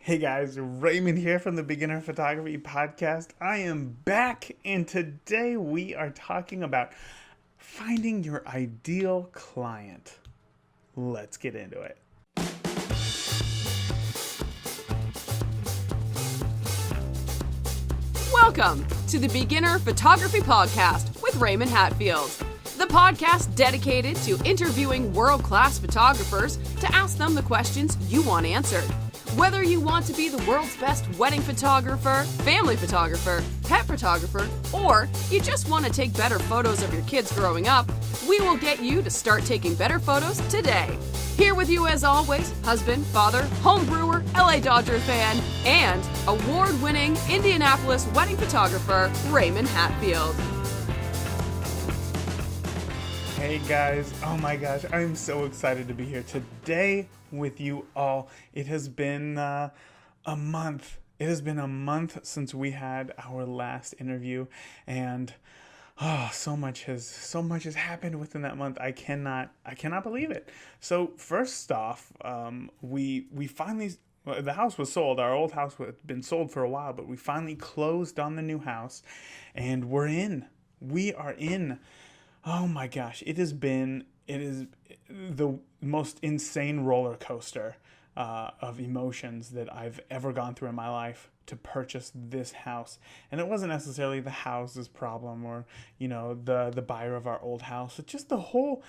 Hey guys, Raymond here from the Beginner Photography Podcast. I am back, and today we are talking about finding your ideal client. Let's get into it. Welcome to the Beginner Photography Podcast with Raymond Hatfield, the podcast dedicated to interviewing world-class photographers to ask them the questions you want answered. Whether you want to be the world's best wedding photographer, family photographer, pet photographer, or you just want to take better photos of your kids growing up, we will get you to start taking better photos today. Here with you as always, husband, father, home brewer, LA Dodger fan, and award-winning Indianapolis wedding photographer, Raymond Hatfield. Hey guys, oh my gosh, I'm so excited to be here today with you all. It has been a month. It has been a month since we had our last interview, and so much has happened within that month. I cannot believe it. So first off, we finally, the house was sold. Our old house had been sold for a while, but we finally closed on the new house, and we are in. Oh my gosh, it is the most insane roller coaster of emotions that I've ever gone through in my life to purchase this house. And it wasn't necessarily the house's problem or, the buyer of our old house. It's just the whole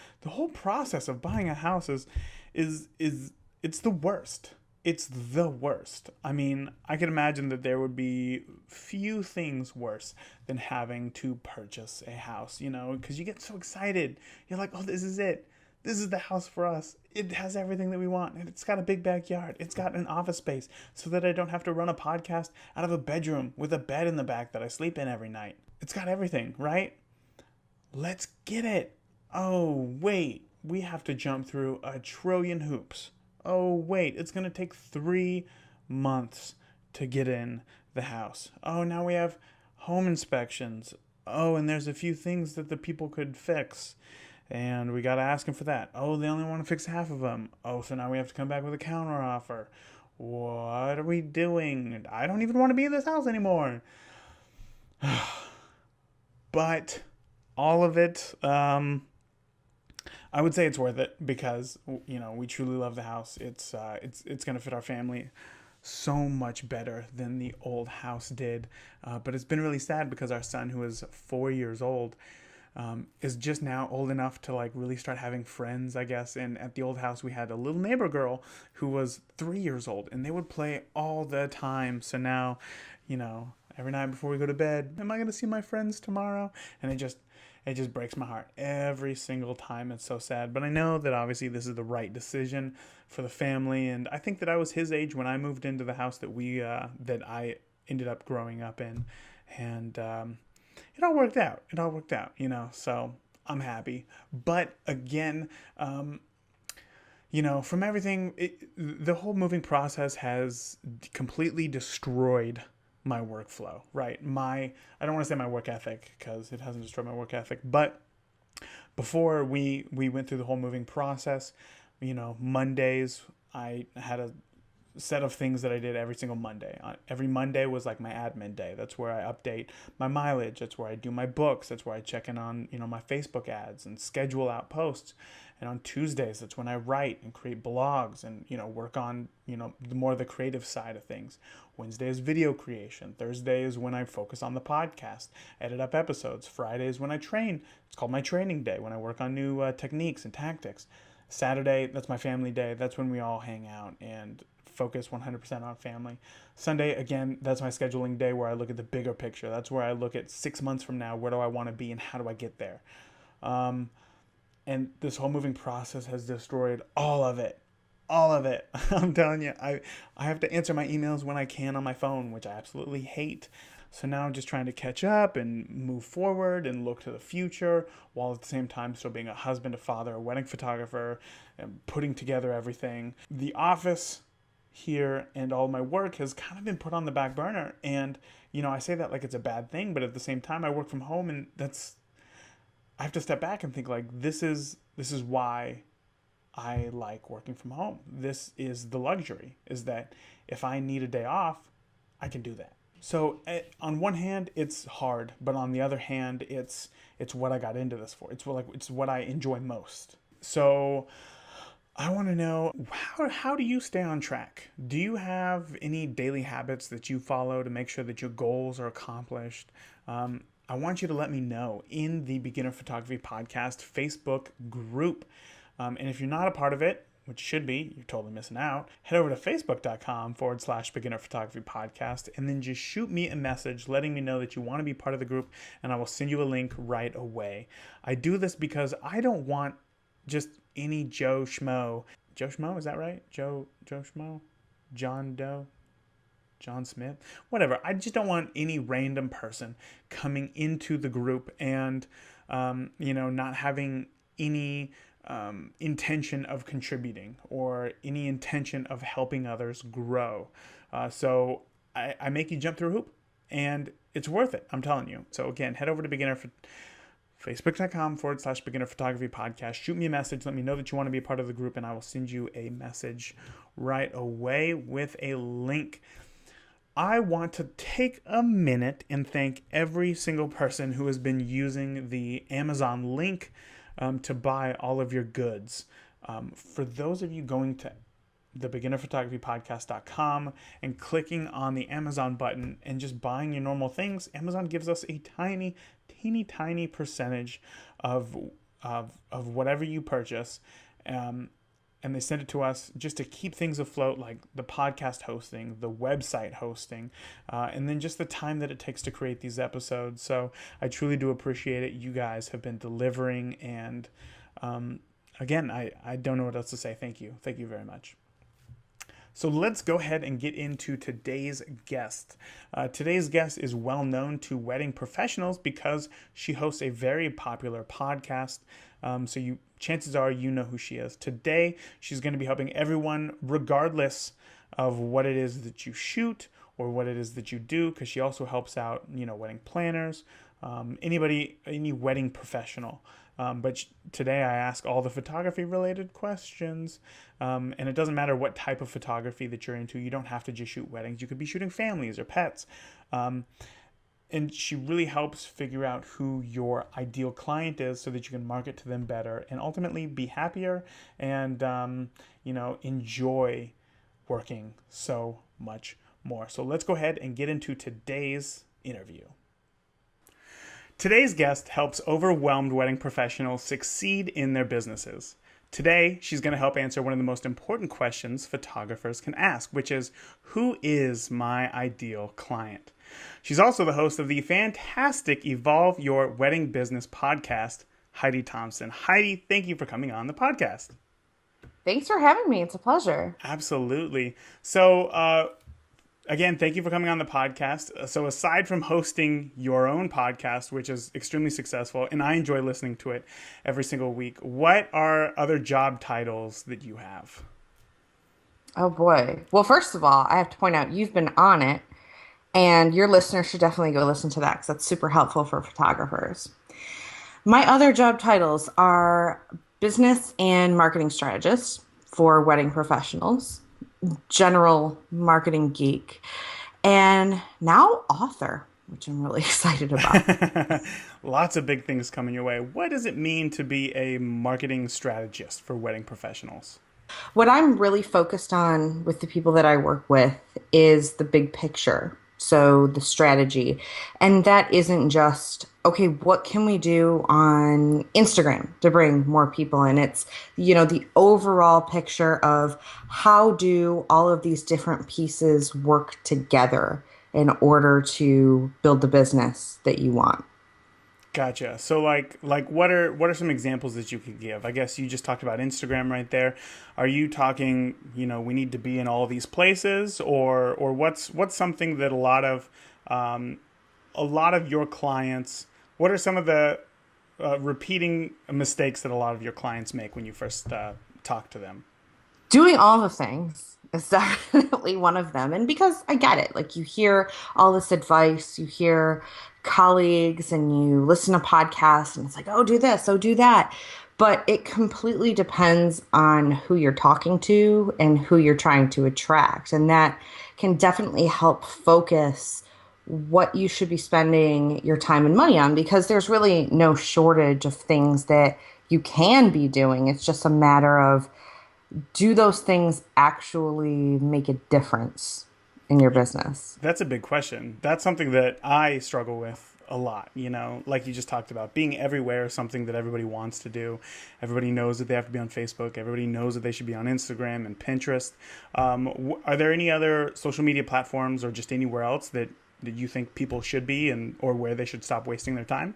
process of buying a house is it's the worst. It's the worst. I mean, I can imagine that there would be few things worse than having to purchase a house, because you get so excited. You're like, oh, this is it. This is the house for us. It has everything that we want. And it's got a big backyard. It's got an office space so that I don't have to run a podcast out of a bedroom with a bed in the back that I sleep in every night. It's got everything, right? Let's get it. Oh, wait. We have to jump through a trillion hoops. Oh, wait, it's going to take 3 months to get in the house. Oh, now we have home inspections. Oh, and there's a few things that the people could fix. And we got to ask them for that. Oh, they only want to fix half of them. Oh, so now we have to come back with a counter offer. What are we doing? I don't even want to be in this house anymore. But all of it, I would say it's worth it because, we truly love the house. It's going to fit our family so much better than the old house did. But it's been really sad because our son, who is 4 years old, is just now old enough to really start having friends, I guess. And at the old house, we had a little neighbor girl who was 3 years old, and they would play all the time. So now, every night before we go to bed, am I going to see my friends tomorrow? And it just breaks my heart every single time. It's so sad. But I know that obviously this is the right decision for the family. And I think that I was his age when I moved into the house that I ended up growing up in. And it all worked out. So I'm happy. But again, from everything, the whole moving process has completely destroyed my workflow, right? I don't want to say my work ethic because it hasn't destroyed my work ethic, but before we went through the whole moving process, Mondays, I had a set of things that I did every single Monday. Every Monday was like my admin day. That's where I update my mileage. That's where I do my books. That's where I check in on, my Facebook ads and schedule out posts. And on Tuesdays, that's when I write and create blogs and, work on, the more the creative side of things. Wednesday is video creation. Thursday is when I focus on the podcast, edit up episodes. Friday is when I train. It's called my training day, when I work on new techniques and tactics. Saturday, that's my family day. That's when we all hang out and focus 100% on family. Sunday, again, that's my scheduling day where I look at the bigger picture. That's where I look at 6 months from now, where do I want to be and how do I get there? And this whole moving process has destroyed all of it. I'm telling you, I have to answer my emails when I can on my phone, which I absolutely hate. So now I'm just trying to catch up and move forward and look to the future while at the same time still being a husband, a father, a wedding photographer, and putting together everything. The office here and all my work has kind of been put on the back burner. And, I say that like it's a bad thing, but at the same time I work from home, and I have to step back and think this is why I like working from home. This is the luxury, is that if I need a day off, I can do that. So on one hand, it's hard, but on the other hand, it's what I got into this for. It's what I enjoy most. So I want to know, how do you stay on track? Do you have any daily habits that you follow to make sure that your goals are accomplished? I want you to let me know in the Beginner Photography Podcast Facebook group. And if you're not a part of it, which should be, you're totally missing out, head over to facebook.com/Beginner Photography Podcast and then just shoot me a message letting me know that you want to be part of the group, and I will send you a link right away. I do this because I don't want just any Joe Schmo. Joe Schmo, is that right? Joe Schmo? John Doe? John Smith? Whatever. I just don't want any random person coming into the group and, not having any intention of contributing or any intention of helping others grow. So I make you jump through a hoop, and it's worth it. I'm telling you. So again, head over to Facebook.com/Beginner Photography Podcast. Shoot me a message. Let me know that you want to be a part of the group, and I will send you a message right away with a link. I want to take a minute and thank every single person who has been using the Amazon link to buy all of your goods. For those of you going to thebeginnerphotographypodcast.com and clicking on the Amazon button and just buying your normal things, Amazon gives us a teeny percentage of whatever you purchase. And they send it to us just to keep things afloat, like the podcast hosting, the website hosting, and then just the time that it takes to create these episodes. So I truly do appreciate it. You guys have been delivering, and again, I don't know what else to say. Thank you. Thank you very much. So let's go ahead and get into today's guest. Today's guest is well known to wedding professionals because she hosts a very popular podcast. So chances are you know who she is. Today, she's going to be helping everyone regardless of what it is that you shoot or what it is that you do, because she also helps out, wedding planners, any wedding professional. But today I ask all the photography related questions, and it doesn't matter what type of photography that you're into. You don't have to just shoot weddings. You could be shooting families or pets. And she really helps figure out who your ideal client is so that you can market to them better and ultimately be happier and, enjoy working so much more. So let's go ahead and get into today's interview. Today's guest helps overwhelmed wedding professionals succeed in their businesses. Today, she's going to help answer one of the most important questions photographers can ask, which is, who is my ideal client? She's also the host of the fantastic Evolve Your Wedding Business podcast, Heidi Thompson. Heidi, thank you for coming on the podcast. Thanks for having me. It's a pleasure. Absolutely. So, again, thank you for coming on the podcast. So aside from hosting your own podcast, which is extremely successful, and I enjoy listening to it every single week, what are other job titles that you have? Oh, boy. Well, first of all, I have to point out you've been on it, and your listeners should definitely go listen to that because that's super helpful for photographers. My other job titles are business and marketing strategist for wedding professionals, general marketing geek, and now author, which I'm really excited about. Lots of big things coming your way. What does it mean to be a marketing strategist for wedding professionals? What I'm really focused on with the people that I work with is the big picture. So the strategy. And that isn't just, okay, what can we do on Instagram to bring more people in? It's, the overall picture of how do all of these different pieces work together in order to build the business that you want. Gotcha. So like what are some examples that you could give? I guess you just talked about Instagram right there. Are you talking, we need to be in all these places, or what's something that a lot of your clients, what are some of the repeating mistakes that a lot of your clients make when you first talk to them? Doing all the things is definitely one of them. And because I get it, like you hear all this advice, you hear colleagues and you listen to podcasts and it's like, oh, do this, oh, do that. But it completely depends on who you're talking to and who you're trying to attract. And that can definitely help focus what you should be spending your time and money on because there's really no shortage of things that you can be doing. It's just a matter of do those things actually make a difference in your business? That's a big question. That's something that I struggle with a lot, like you just talked about. Being everywhere is something that everybody wants to do. Everybody knows that they have to be on Facebook. Everybody knows that they should be on Instagram and Pinterest. Are there any other social media platforms or just anywhere else that you think people should be or where they should stop wasting their time?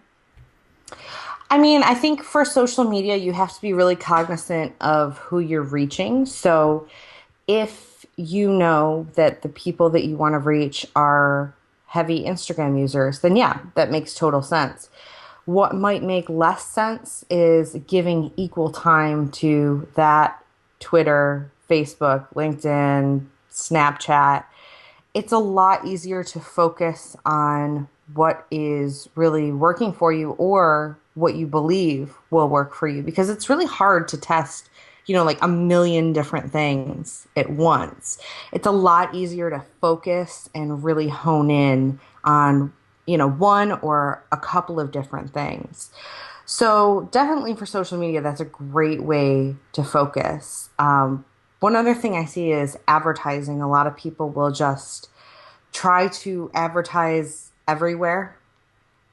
I mean, I think for social media, you have to be really cognizant of who you're reaching. So if you know that the people that you want to reach are heavy Instagram users, then yeah, that makes total sense. What might make less sense is giving equal time to that Twitter, Facebook, LinkedIn, Snapchat. It's a lot easier to focus on what is really working for you or what you believe will work for you because it's really hard to test, like a million different things at once. It's a lot easier to focus and really hone in on, one or a couple of different things. So definitely for social media, that's a great way to focus. One other thing I see is advertising. A lot of people will just try to advertise everywhere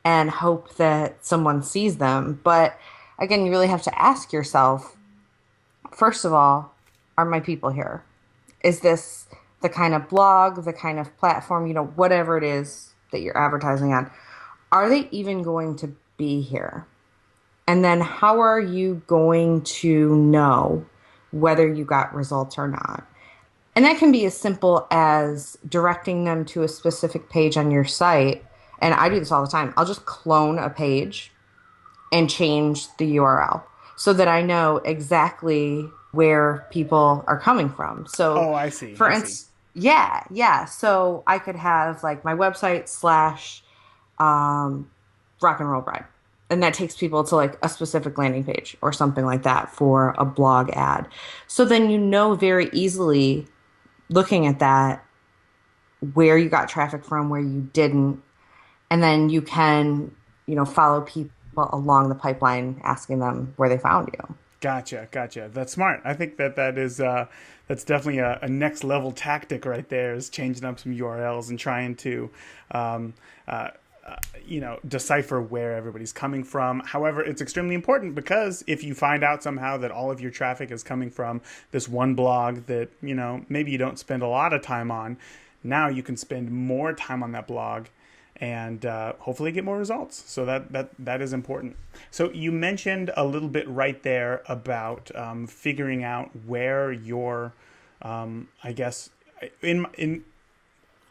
and hope that someone sees them. But again, you really have to ask yourself, first of all, are my people here? Is this the kind of blog, the kind of platform, whatever it is that you're advertising on? Are they even going to be here? And then how are you going to know whether you got results or not? And that can be as simple as directing them to a specific page on your site. And I do this all the time. I'll just clone a page and change the URL so that I know exactly where people are coming from. So, oh, I see. For instance, yeah. So I could have like my website / rock and roll bride. And that takes people to like a specific landing page or something like that for a blog ad. So then very easily looking at that where you got traffic from, where you didn't. And then you can, follow people along the pipeline, asking them where they found you. Gotcha. That's smart. I think that is that's definitely a next level tactic right there, is changing up some URLs and trying to decipher where everybody's coming from. However, it's extremely important because if you find out somehow that all of your traffic is coming from this one blog that maybe you don't spend a lot of time on, now you can spend more time on that blog and hopefully get more results. So that is important. So you mentioned a little bit right there about figuring out where your, I guess,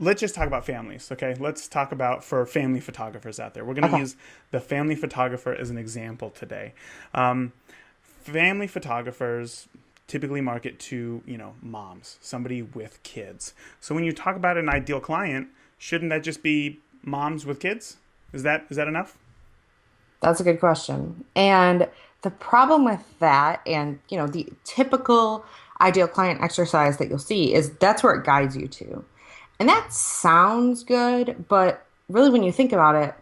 let's just talk about families, okay? Let's talk about for family photographers out there. We're going to use the family photographer as an example today. Family photographers typically market to, moms, somebody with kids. So when you talk about an ideal client, shouldn't that just be moms with kids? Is that enough? That's a good question. And the problem with that and, the typical ideal client exercise that you'll see is that's where it guides you to. And that sounds good, but really when you think about it,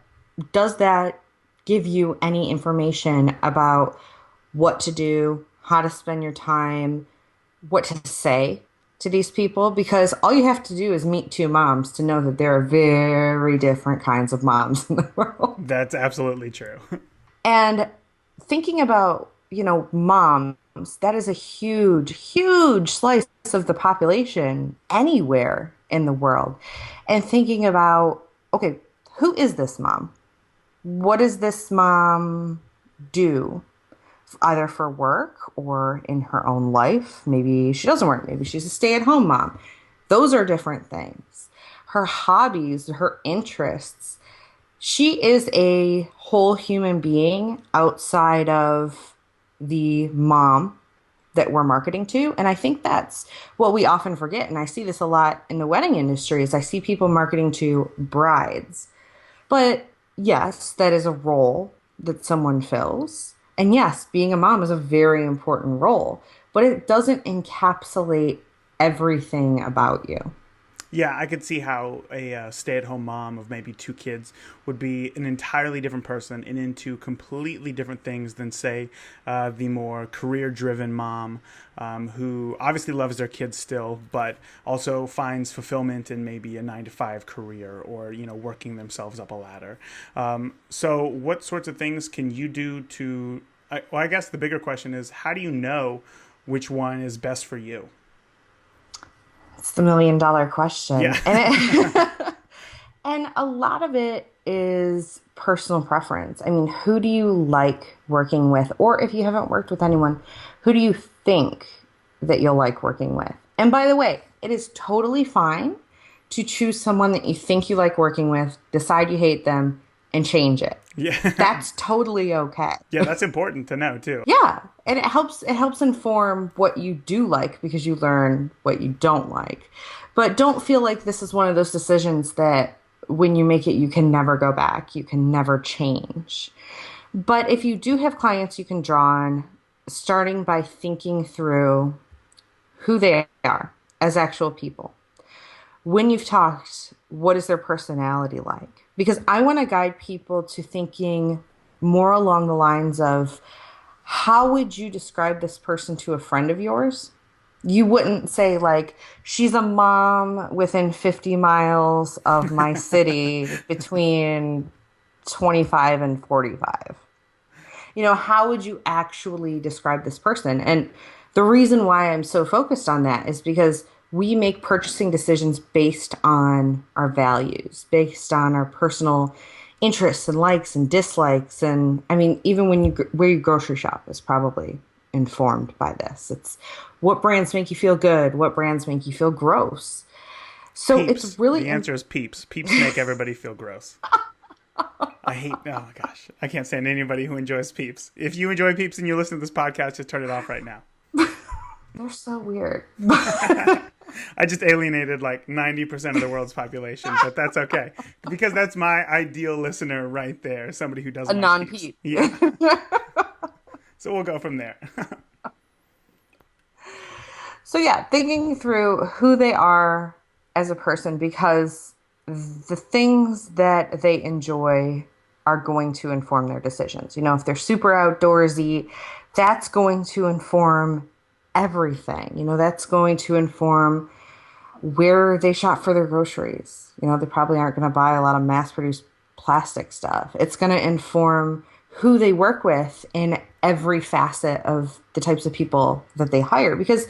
does that give you any information about what to do, how to spend your time, what to say to these people? Because all you have to do is meet two moms to know that there are very different kinds of moms in the world. That's absolutely true. And thinking about, moms, that is a huge, huge slice of the population anywhere in the world. And thinking about, okay, who is this mom? What does this mom do? Either for work or in her own life. Maybe she doesn't work. Maybe she's a stay-at-home mom. Those are different things. Her hobbies, her interests. She is a whole human being outside of the mom that we're marketing to. And I think that's what we often forget. And I see this a lot in the wedding industry is I see people marketing to brides. But yes, that is a role that someone fills. And yes, being a mom is a very important role, but it doesn't encapsulate everything about you. Yeah, I could see how a stay-at-home mom of maybe two kids would be an entirely different person and into completely different things than, say, the more career-driven mom who obviously loves their kids still, but also finds fulfillment in maybe a 9 to 5 career or working themselves up a ladder. So, what sorts of things can you do to? Well, I guess the bigger question is, how do you know which one is best for you? It's the $1 million question. Yeah. And a lot of it is personal preference. I mean, who do you like working with? Or if you haven't worked with anyone, who do you think that you'll like working with? And by the way, it is totally fine to choose someone that you think you like working with, decide you hate them, and change it. Yeah. That's totally okay. Yeah, that's important to know too. Yeah, and it helps inform what you do like because you learn what you don't like. But don't feel like this is one of those decisions that when you make it you can never go back, you can never change. But if you do have clients you can draw on, starting by thinking through who they are as actual people. When you've talked, what is their personality like? Because I want to guide people to thinking more along the lines of how would you describe this person to a friend of yours? You wouldn't say, like, she's a mom within 50 miles of my city between 25 and 45. How would you actually describe this person? And the reason why I'm so focused on that is because we make purchasing decisions based on our values, based on our personal interests and likes and dislikes. And I mean, even where you grocery shop is probably informed by this. It's what brands make you feel good, what brands make you feel gross. So Peeps. it's really The answer is Peeps. Peeps make everybody feel gross. Oh my gosh. I can't stand anybody who enjoys Peeps. If you enjoy Peeps and you listen to this podcast, just turn it off right now. They're so weird. I just alienated like 90% of the world's population, but that's okay. Because that's my ideal listener right there. Somebody who doesn't A like Peeps. non-peep. Yeah. So we'll go from there. So yeah, thinking through who they are as a person because the things that they enjoy are going to inform their decisions. If they're super outdoorsy, that's going to inform everything. That's going to inform where they shop for their groceries. They probably aren't going to buy a lot of mass-produced plastic stuff. It's going to inform who they work with in every facet of the types of people that they hire. Because,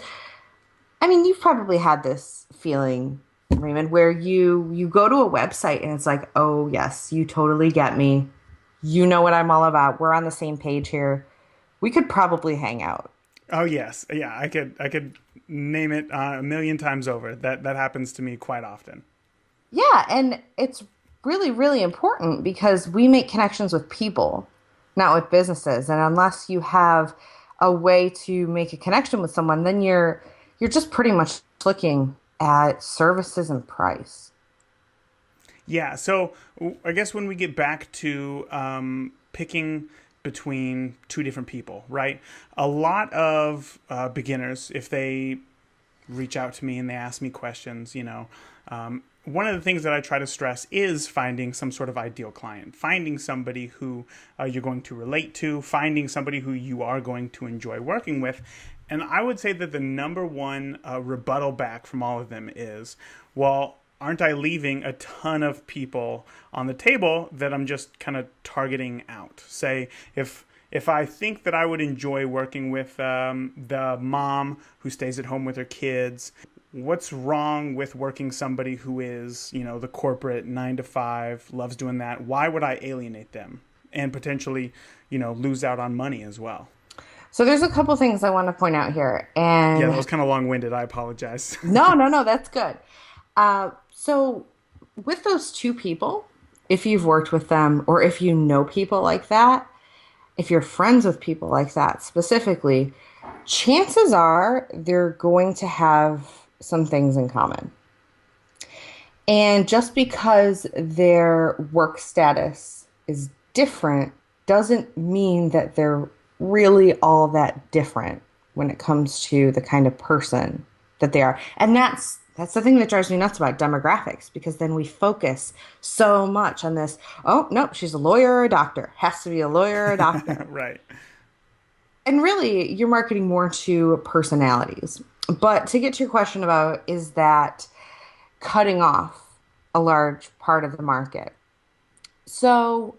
I mean, you've probably had this feeling, Raymond, where you go to a website and it's like, oh, yes, you totally get me. You know what I'm all about. We're on the same page here. We could probably hang out. Oh yes, yeah. I could name it a million times over. That happens to me quite often. Yeah, and it's really, really important because we make connections with people, not with businesses. And unless you have a way to make a connection with someone, then you're just pretty much looking at services and price. Yeah. So I guess when we get back to picking between two different people, right? A lot of beginners, if they reach out to me and they ask me questions, one of the things that I try to stress is finding some sort of ideal client, finding somebody who you're going to relate to, finding somebody who you are going to enjoy working with. And I would say that the number one rebuttal back from all of them is, well, aren't I leaving a ton of people on the table that I'm just kind of targeting out? Say, if I think that I would enjoy working with the mom who stays at home with her kids, what's wrong with working somebody who is, the corporate 9 to 5, loves doing that? Why would I alienate them and potentially, lose out on money as well? So there's a couple things I want to point out here. And yeah, that was kind of long-winded. I apologize. No, that's good. So with those two people, if you've worked with them or if you know people like that, if you're friends with people like that specifically, chances are they're going to have some things in common. And just because their work status is different doesn't mean that they're really all that different when it comes to the kind of person that they are. And that's the thing that drives me nuts about demographics, because then we focus so much on this. Oh, no, she's a lawyer or a doctor. Has to be a lawyer or a doctor. Right. And really, you're marketing more to personalities. But to get to your question about, is that cutting off a large part of the market? So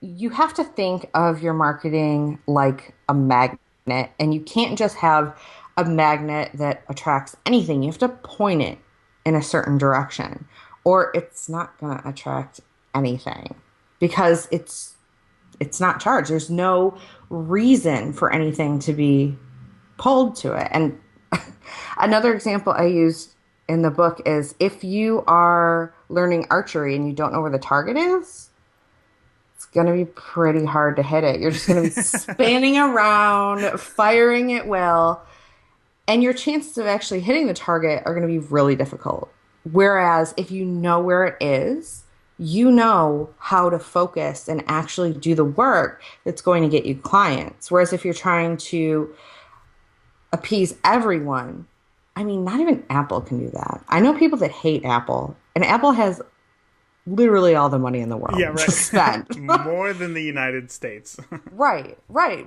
you have to think of your marketing like a magnet, and you can't just have a magnet that attracts anything. You have to point it in a certain direction, or it's not going to attract anything, because it's not charged. There's no reason for anything to be pulled to it. And another example I used in the book is, if you are learning archery and you don't know where the target is, it's going to be pretty hard to hit it. You're just going to be spinning around, firing at will, and your chances of actually hitting the target are going to be really difficult. Whereas if you know where it is, you know how to focus and actually do the work that's going to get you clients. Whereas if you're trying to appease everyone, I mean, not even Apple can do that. I know people that hate Apple, and Apple has literally all the money in the world to spend. More than the United States. Right.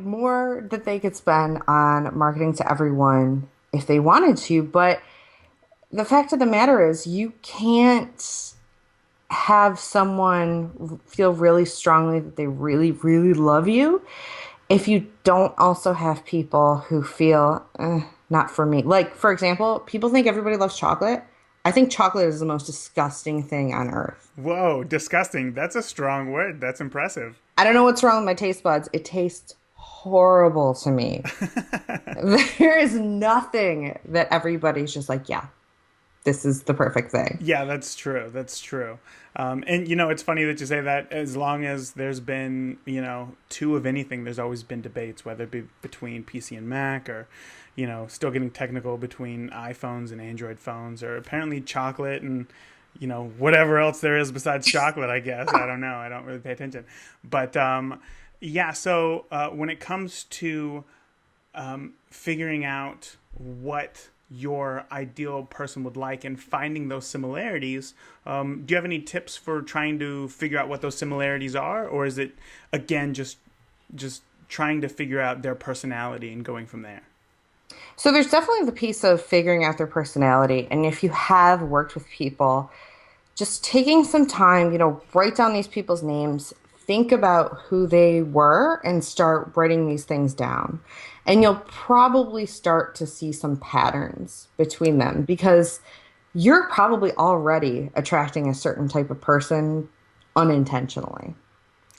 More that they could spend on marketing to everyone if they wanted to. But the fact of the matter is, you can't have someone feel really strongly that they really, really love you if you don't also have people who feel, not for me. Like, for example, people think everybody loves chocolate. I think chocolate is the most disgusting thing on earth. Whoa, disgusting. That's a strong word. That's impressive. I don't know what's wrong with my taste buds. It tastes horrible to me. There is nothing that everybody's just like, yeah, this is the perfect thing. Yeah, that's true. That's true. And, it's funny that you say that. As long as there's been, two of anything, there's always been debates, whether it be between PC and Mac, or, still getting technical between iPhones and Android phones, or apparently chocolate and, whatever else there is besides chocolate, I guess. I don't know. I don't really pay attention. But, so when it comes to figuring out what your ideal person would like and finding those similarities, do you have any tips for trying to figure out what those similarities are? Or is it, again, just trying to figure out their personality and going from there? So there's definitely the piece of figuring out their personality. And if you have worked with people, just taking some time, write down these people's names, think about who they were, and start writing these things down. And you'll probably start to see some patterns between them, because you're probably already attracting a certain type of person unintentionally.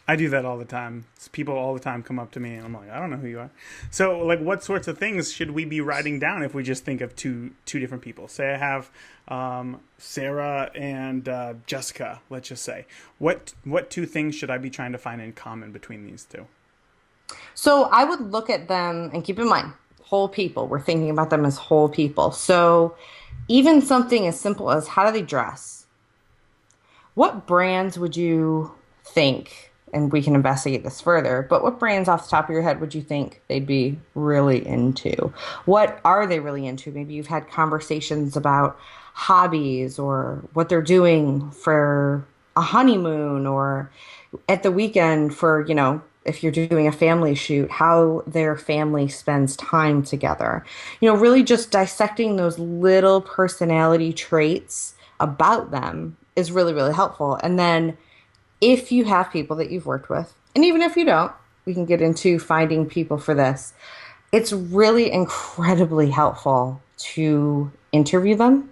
I do that all the time. People all the time come up to me and I'm like, I don't know who you are. So, what sorts of things should we be writing down if we just think of two different people? Say I have Sarah and Jessica, let's just say. What two things should I be trying to find in common between these two? So I would look at them and keep in mind, whole people. We're thinking about them as whole people. So even something as simple as, how do they dress? What brands would you think, and we can investigate this further, but what brands off the top of your head would you think they'd be really into? What are they really into? Maybe you've had conversations about hobbies, or what they're doing for a honeymoon, or at the weekend for, if you're doing a family shoot, how their family spends time together. Really just dissecting those little personality traits about them is really, really helpful. And then if you have people that you've worked with, and even if you don't, we can get into finding people for this. It's really incredibly helpful to interview them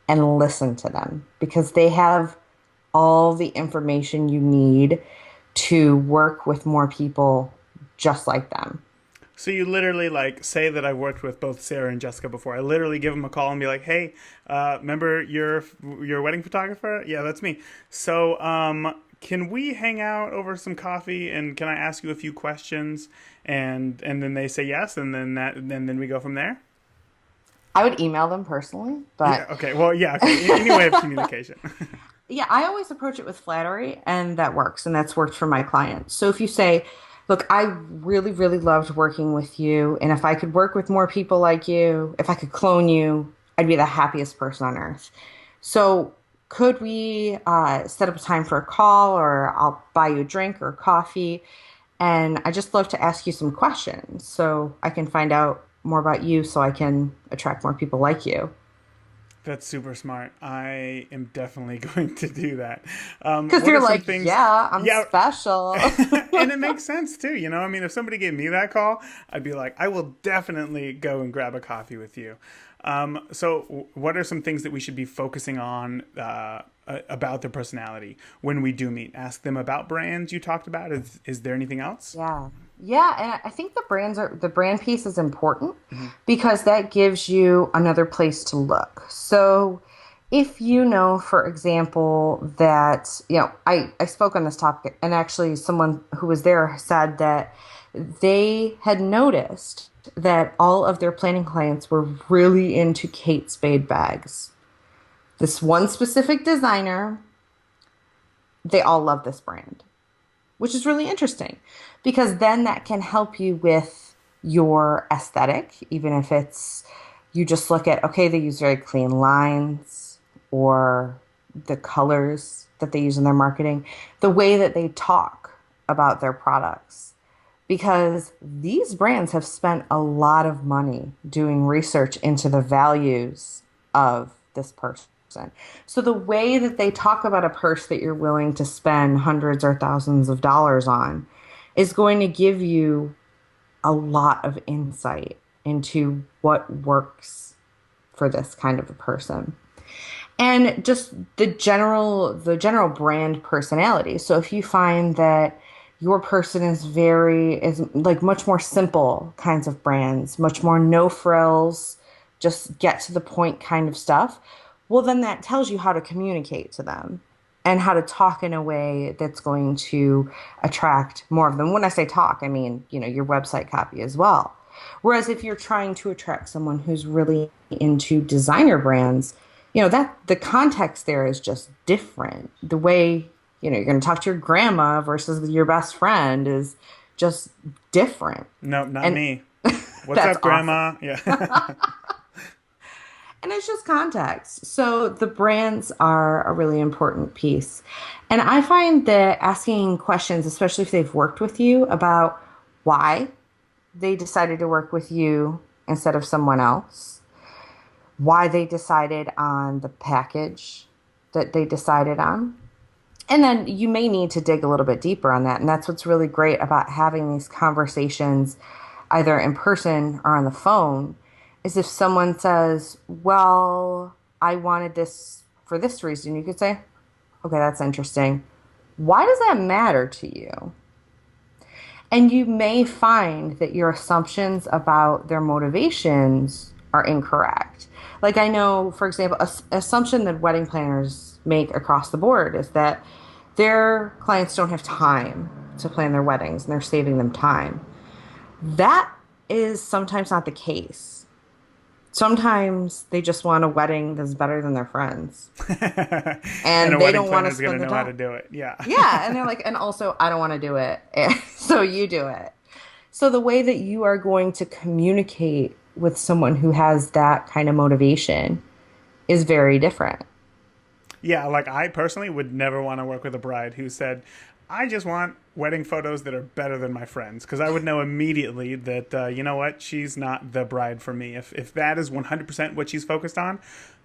and listen to them, because they have all the information you need to work with more people just like them. So you literally say that I've worked with both Sarah and Jessica before. I literally give them a call and be like, hey, remember your wedding photographer? Yeah, that's me. So can we hang out over some coffee, and can I ask you a few questions? And then they say yes, and then we go from there? I would email them personally, but... Yeah, okay, well, yeah, okay. Any way of communication. Yeah, I always approach it with flattery, and that works, and that's worked for my clients. So if you say, Look, I really, really loved working with you. And if I could work with more people like you, if I could clone you, I'd be the happiest person on earth. So, could we set up a time for a call, or I'll buy you a drink or coffee? And I just love to ask you some questions so I can find out more about you so I can attract more people like you. That's super smart. I am definitely going to do that. Because What are you're some like, things? yeah, I'm Yeah, special. and it makes sense too. I mean, if somebody gave me that call, I'd be like, I will definitely go and grab a coffee with you. So, what are some things that we should be focusing on about their personality when we do meet? Ask them about brands you talked about. Is there anything else? Yeah. Yeah, and I think the brand piece is important because that gives you another place to look. So if you know, for example, that, I spoke on this topic, and actually someone who was there said that they had noticed that all of their planning clients were really into Kate Spade bags. This one specific designer, they all love this brand, which is really interesting because then that can help you with your aesthetic, even if it's you just look at, okay, they use very clean lines or the colors that they use in their marketing, the way that they talk about their products. Because these brands have spent a lot of money doing research into the values of this person. So the way that they talk about a purse that you're willing to spend hundreds or thousands of dollars on is going to give you a lot of insight into what works for this kind of a person. And just the general brand personality. So if you find that your person is like much more simple kinds of brands, much more no frills, just get to the point kind of stuff, well, then that tells you how to communicate to them and how to talk in a way that's going to attract more of them. When I say talk, I mean, your website copy as well. Whereas if you're trying to attract someone who's really into designer brands, that the context there is just different. The way, you're going to talk to your grandma versus your best friend is just different. No, not And me. What's that's up, awesome. Grandma? Yeah. And it's just context. So the brands are a really important piece. And I find that asking questions, especially if they've worked with you, about why they decided to work with you instead of someone else, why they decided on the package that they decided on. And then you may need to dig a little bit deeper on that. And that's what's really great about having these conversations either in person or on the phone is if someone says, well, I wanted this for this reason, you could say, okay, that's interesting. Why does that matter to you? And you may find that your assumptions about their motivations are incorrect. Like I know, for example, assumption that wedding planners make across the board is that their clients don't have time to plan their weddings and they're saving them time. That is sometimes not the case. Sometimes they just want a wedding that's better than their friends. And a And they wedding don't want planner to is going to spend the know how to time. do it. Yeah. Yeah. And they're like, and also, I don't want to do it. So you do it. So the way that you are going to communicate with someone who has that kind of motivation is very different. Yeah, like I personally would never want to work with a bride who said, I just want wedding photos that are better than my friends. Because I would know immediately that, you know what, she's not the bride for me. If that is 100% what she's focused on,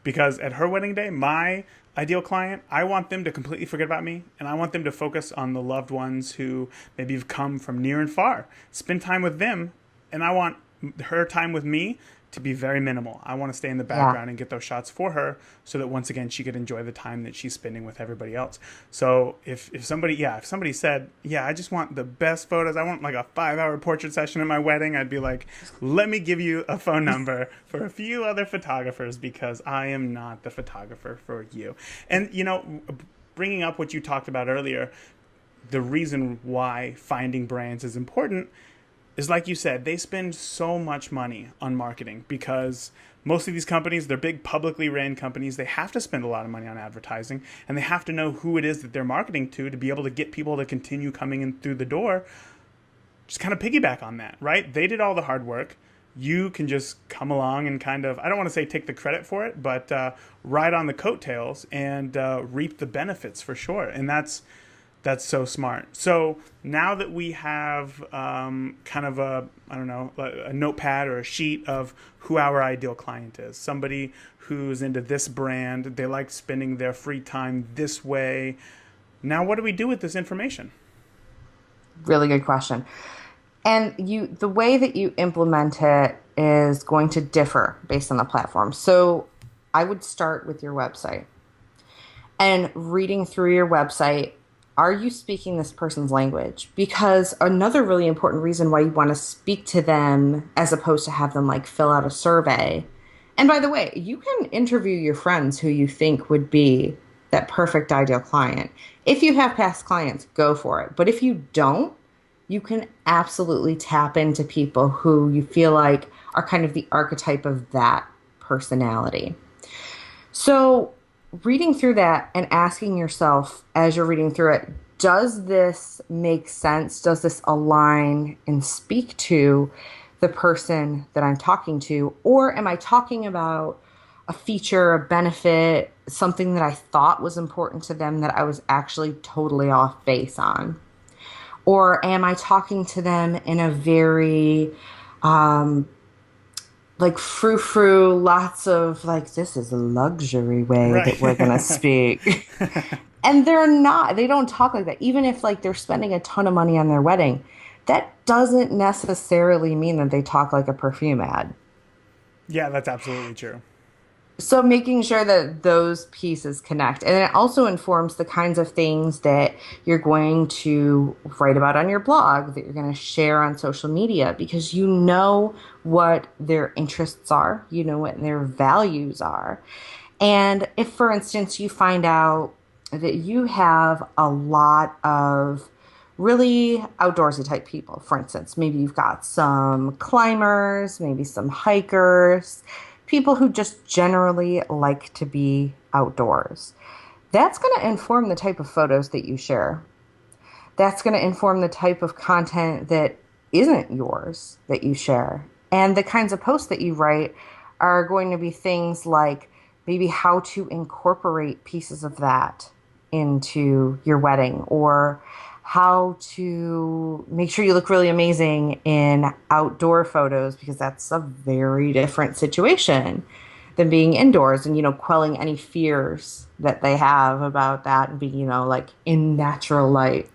because at her wedding day, my ideal client, I want them to completely forget about me. And I want them to focus on the loved ones who maybe have come from near and far. Spend time with them. And I want her time with me to be very minimal. I want to stay in the Yeah. background and get those shots for her so that once again she could enjoy the time that she's spending with everybody else. So if somebody said, yeah, I just want the best photos, I want like a 5-hour portrait session at my wedding, I'd be like, let me give you a phone number for a few other photographers because I am not the photographer for you. And bringing up what you talked about earlier, the reason why finding brands is important is like you said, they spend so much money on marketing because most of these companies, they're big publicly ran companies. They have to spend a lot of money on advertising and they have to know who it is that they're marketing to be able to get people to continue coming in through the door. just kind of piggyback on that, right? They did all the hard work. You can just come along and kind of, I don't want to say take the credit for it, but ride on the coattails and reap the benefits for sure. And that's so smart. So now that we have kind of a notepad or a sheet of who our ideal client is, somebody who's into this brand, they like spending their free time this way. Now, what do we do with this information? Really good question. And the way that you implement it is going to differ based on the platform. So I would start with your website and reading through your website. Are you speaking this person's language? Because another really important reason why you want to speak to them as opposed to have them like fill out a survey. And by the way, you can interview your friends who you think would be that perfect ideal client. If you have past clients, go for it. But if you don't, you can absolutely tap into people who you feel like are kind of the archetype of that personality. So reading through that and asking yourself as you're reading through it, does this make sense? Does this align and speak to the person that I'm talking to? Or am I talking about a feature, a benefit, something that I thought was important to them that I was actually totally off base on? Or am I talking to them in a very like frou-frou, lots of like, this is a luxury way Right. that we're going to speak. And they don't talk like that. Even if like they're spending a ton of money on their wedding, that doesn't necessarily mean that they talk like a perfume ad. Yeah, that's absolutely true. So making sure that those pieces connect. And it also informs the kinds of things that you're going to write about on your blog, that you're going to share on social media, because you know what their interests are, you know what their values are. And if, for instance, you find out that you have a lot of really outdoorsy type people, for instance, maybe you've got some climbers, maybe some hikers, people who just generally like to be outdoors. That's going to inform the type of photos that you share. That's going to inform the type of content that isn't yours that you share. And the kinds of posts that you write are going to be things like maybe how to incorporate pieces of that into your wedding, or how to make sure you look really amazing in outdoor photos, because that's a very different situation than being indoors, and, quelling any fears that they have about that and being, like in natural light.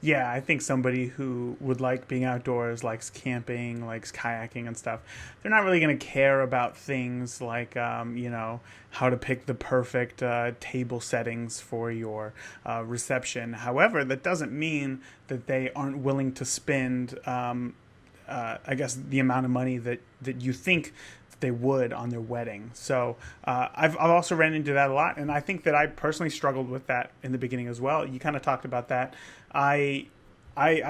Yeah, I think somebody who would like being outdoors, likes camping, likes kayaking and stuff, they're not really going to care about things like, how to pick the perfect table settings for your reception. However, that doesn't mean that they aren't willing to spend, I guess, the amount of money that you think they would on their wedding. So I've also ran into that a lot, and I think that I personally struggled with that in the beginning as well. You kind of talked about that. I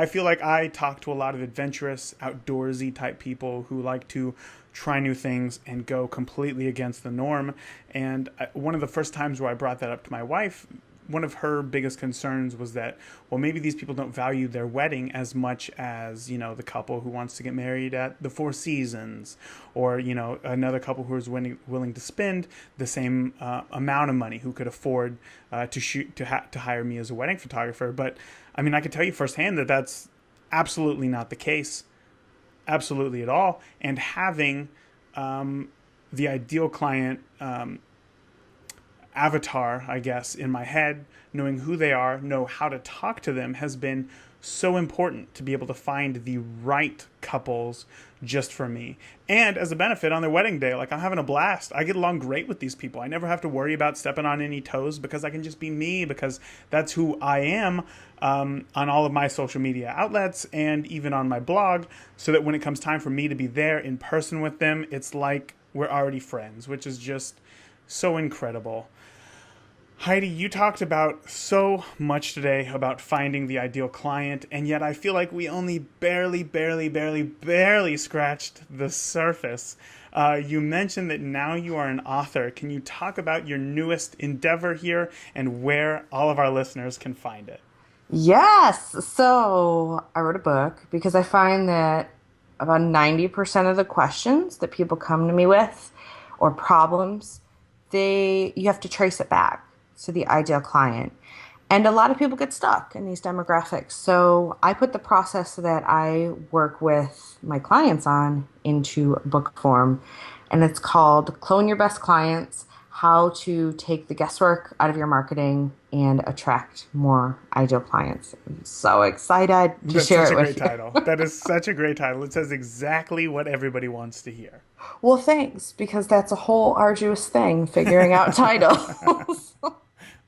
feel like I talk to a lot of adventurous, outdoorsy type people who like to try new things and go completely against the norm. And one of the first times where I brought that up to my wife, one of her biggest concerns was that, well, maybe these people don't value their wedding as much as, the couple who wants to get married at the Four Seasons, or, another couple who is willing to spend the same amount of money, who could afford to hire me as a wedding photographer. But I mean, I can tell you firsthand that that's absolutely not the case, absolutely at all. And having the ideal client avatar, I guess, in my head, knowing who they are, know how to talk to them, has been so important to be able to find the right couples just for me. And as a benefit, on their wedding day, like, I'm having a blast. I get along great with these people. I never have to worry about stepping on any toes, because I can just be me, because that's who I am on all of my social media outlets and even on my blog, so that when it comes time for me to be there in person with them, it's like we're already friends, which is just so incredible. Heidi, you talked about so much today about finding the ideal client, and yet I feel like we only barely scratched the surface. You mentioned that now you are an author. Can you talk about your newest endeavor here and where all of our listeners can find it? Yes. So I wrote a book because I find that about 90% of the questions that people come to me with or problems, you have to trace it back to the ideal client. And a lot of people get stuck in these demographics. So I put the process that I work with my clients on into book form. And it's called Clone Your Best Clients: How to Take the Guesswork Out of Your Marketing and Attract More Ideal Clients. I'm so excited to That's share such it a great with you. title. That is such a great title. It says exactly what everybody wants to hear. Well, thanks, because that's a whole arduous thing figuring out titles.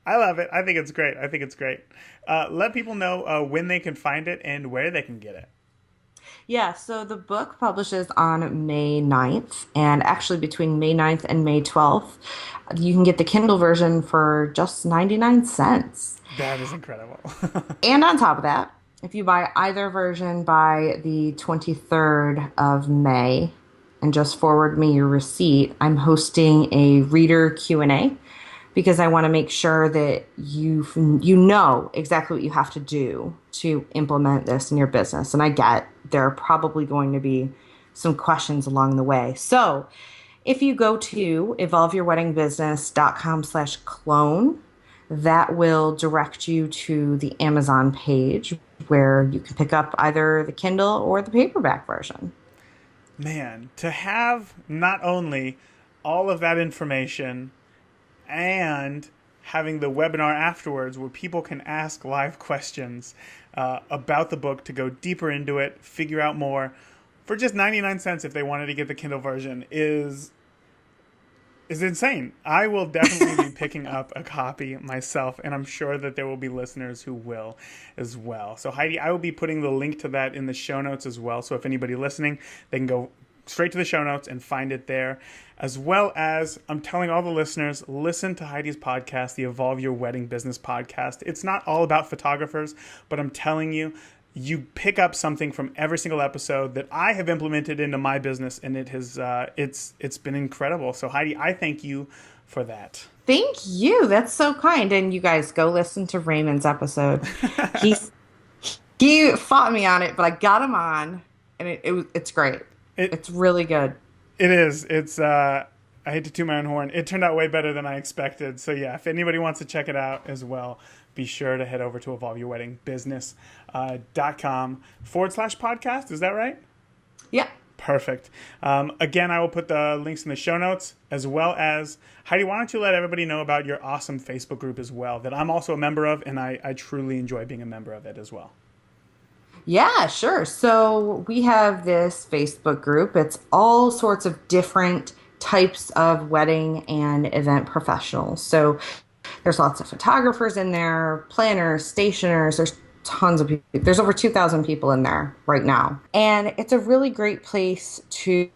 I love it. I think it's great. I think it's great. Let people know when they can find it and where they can get it. Yeah, so the book publishes on May 9th, and actually between May 9th and May 12th, you can get the Kindle version for just 99 cents. That is incredible. And on top of that, if you buy either version by the 23rd of May and just forward me your receipt, I'm hosting a reader Q&A because I want to make sure that you know exactly what you have to do to implement this in your business. And I get there are probably going to be some questions along the way. So if you go to evolveyourweddingbusiness.com/clone, that will direct you to the Amazon page where you can pick up either the Kindle or the paperback version. Man, to have not only all of that information and having the webinar afterwards where people can ask live questions about the book to go deeper into it, figure out more for just 99 cents if they wanted to get the Kindle version is insane. I will definitely be picking up a copy myself, and I'm sure that there will be listeners who will as well. So Heidi, I will be putting the link to that in the show notes as well. So if anybody listening, they can go straight to the show notes and find it there. As well as I'm telling all the listeners, listen to Heidi's podcast, the Evolve Your Wedding Business podcast. It's not all about photographers, but I'm telling you, you pick up something from every single episode that I have implemented into my business, and it's been incredible. So Heidi, I thank you for that. Thank you. That's so kind. And you guys go listen to Raymond's episode. He's he fought me on it, but I got him on, and it's great. It It's really good. it is. It's I hate to toot my own horn. It turned out way better than I expected. So yeah, if anybody wants to check it out as well, be sure to head over to evolveyourweddingbusiness.com/podcast. Is that right? Yeah. Perfect. Again, I will put the links in the show notes, as well as, Heidi, why don't you let everybody know about your awesome Facebook group as well, that I'm also a member of, and I truly enjoy being a member of it as well. Yeah, sure. So we have this Facebook group. It's all sorts of different types of wedding and event professionals. So there's lots of photographers in there, planners, stationers. There's tons of people. There's over 2,000 people in there right now. And it's a really great place to,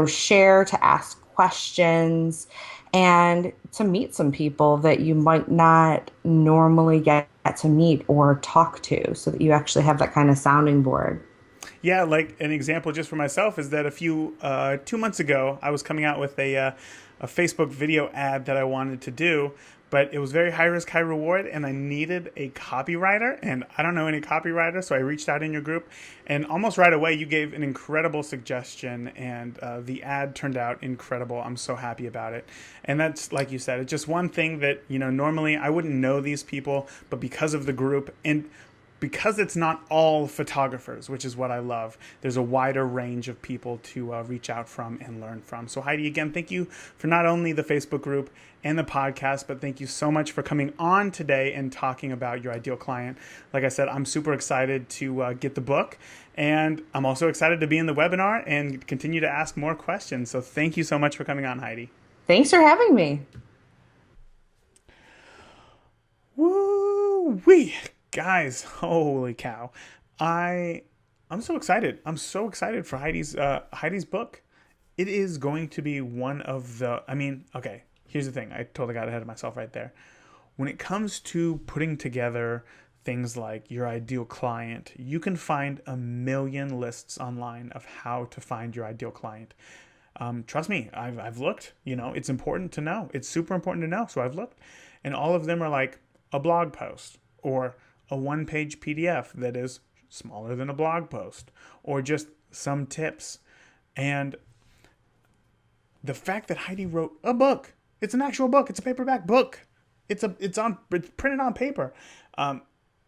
share, to ask questions, and to meet some people that you might not normally get to meet or talk to, so that you actually have that kind of sounding board. Yeah, like an example just for myself is that 2 months ago, I was coming out with a Facebook video ad that I wanted to do, but it was very high risk, high reward, and I needed a copywriter, and I don't know any copywriter, so I reached out in your group, and almost right away you gave an incredible suggestion, and the ad turned out incredible. I'm so happy about it. And that's, like you said, it's just one thing that, normally I wouldn't know these people, but because of the group, and because it's not all photographers, which is what I love, there's a wider range of people to reach out from and learn from. So Heidi, again, thank you for not only the Facebook group and the podcast, but thank you so much for coming on today and talking about your ideal client. Like I said, I'm super excited to get the book, and I'm also excited to be in the webinar and continue to ask more questions. So thank you so much for coming on, Heidi. Thanks for having me. Woo-wee. Guys, holy cow. I'm so excited. I'm so excited for Heidi's book. It is going to be one of the, okay, here's the thing. I totally got ahead of myself right there. When it comes to putting together things like your ideal client, you can find a million lists online of how to find your ideal client. Trust me, I've looked, it's important to know. It's super important to know. So I've looked, and all of them are like a blog post or a one-page PDF that is smaller than a blog post, or just some tips. And the fact that Heidi wrote a book, it's an actual book, it's a paperback book, it's printed on paper.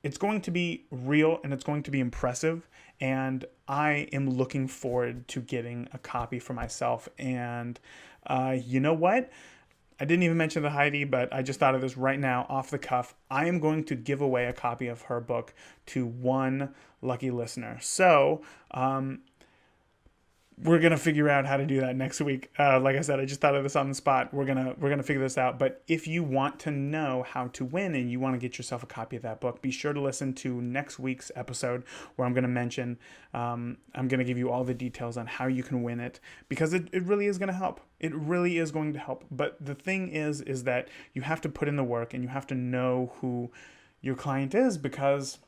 It's going to be real and it's going to be impressive. And I am looking forward to getting a copy for myself. And you know what? I didn't even mention to Heidi, but I just thought of this right now off the cuff. I am going to give away a copy of her book to one lucky listener. So, we're going to figure out how to do that next week. Like I said, I just thought of this on the spot. We're going to figure this out. But if you want to know how to win and you want to get yourself a copy of that book, be sure to listen to next week's episode where I'm going to mention, I'm going to give you all the details on how you can win it, because it really is going to help. It really is going to help. But the thing is that you have to put in the work and you have to know who your client is, because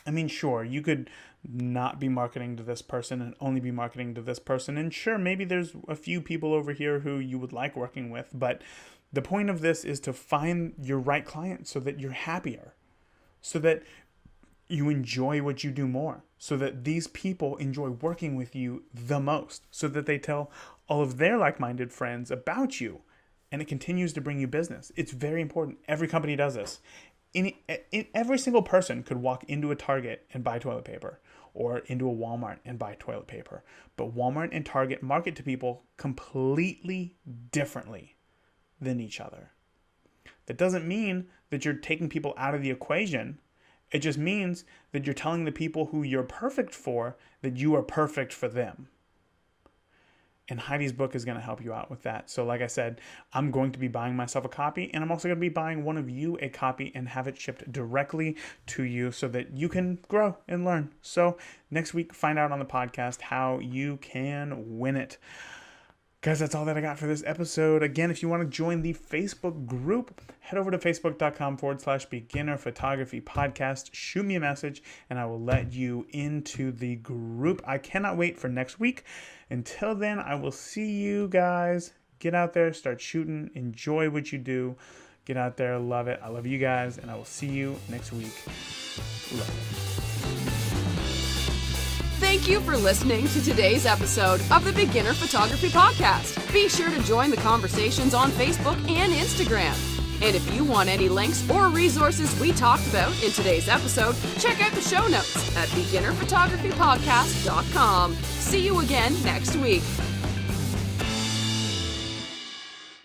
I mean, sure, you could not be marketing to this person and only be marketing to this person. And sure, maybe there's a few people over here who you would like working with. But the point of this is to find your right client so that you're happier, so that you enjoy what you do more, so that these people enjoy working with you the most, so that they tell all of their like-minded friends about you, and it continues to bring you business. It's very important. Every company does this. Every single person could walk into a Target and buy toilet paper, or into a Walmart and buy toilet paper. But Walmart and Target market to people completely differently than each other. That doesn't mean that you're taking people out of the equation. It just means that you're telling the people who you're perfect for that you are perfect for them. And Heidi's book is going to help you out with that. So like I said, I'm going to be buying myself a copy, and I'm also going to be buying one of you a copy and have it shipped directly to you so that you can grow and learn. So next week, find out on the podcast how you can win it. Guys, that's all that I got for this episode. Again, if you want to join the Facebook group, head over to facebook.com/beginner photography podcast. Shoot me a message and I will let you into the group. I cannot wait for next week. Until then, I will see you guys. Get out there, start shooting, enjoy what you do. Get out there, love it. I love you guys, and I will see you next week. Love it. Thank you for listening to today's episode of the Beginner Photography Podcast. Be sure to join the conversations on Facebook and Instagram. And if you want any links or resources we talked about in today's episode, check out the show notes at beginnerphotographypodcast.com. See you again next week.